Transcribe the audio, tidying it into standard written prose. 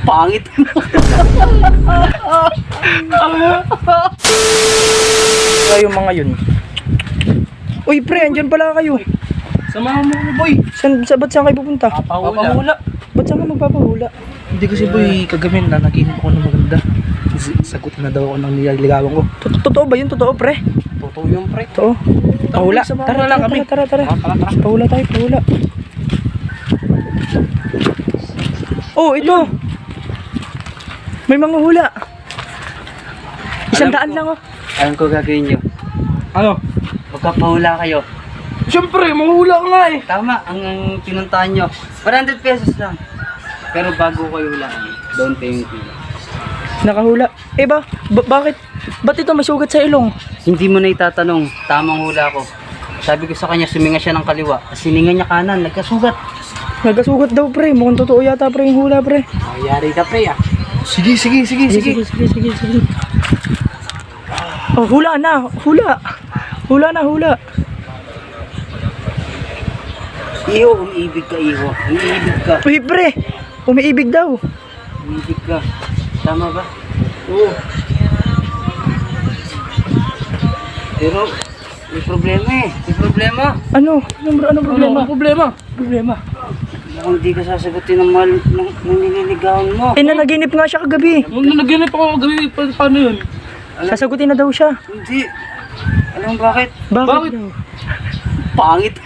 Pangit. Kayo mga yun. Uy pre, andyan pala kayo. Samahan mo ni boy. Ba't saan kayo pupunta? Papahula. Ba't saan ka magpapahula? Hindi kasi boy, kagabi na naginip ako ng maganda. Sagot na daw ako ng nililigawan ko. Totoo ba yun? Totoo pre? Totoo yung pre. Totoo. Pahula. Samahan Tara na lang kami. Tara. Tara. Pahula tayo, pahula. Oh, ito. May mga hula. 100 lang oh. Alam ko gagawin nyo. Ano? Magkapahula kayo. Siyempre, manghula ka nga eh. Tama, ang pinuntahan nyo. 100 pesos lang. Pero bago kayo hulaan, down payment fee. Nakahula. Eh bakit? Ba't ito may sugat sa ilong? Hindi mo na itatanong, tamang hula ko. Sabi ko sa kanya, suminga siya ng kaliwa. Sininga niya kanan, nagkasugat. Nagkasugat daw pre. Mukhang totoo yata pre yung hula pre. Yari ka pre ah. Sige. Oh, hula na. Hula na. Iho, umiibig ka iho. Umiibig ka. Uy pre, umiibig daw. Umiibig ka. Tama ba? Oo. Pero, may problema eh. May problema. Ano problema? Problema. Mukhang di ka sasagutin ng mahal ng nililigawan mo. Eh nanaginip nga siya kagabi. Nanaginip ako kagabi, paano yun? Sasagutin na daw siya. Hindi. Alam mo bakit? Bakit? daw? Pangit.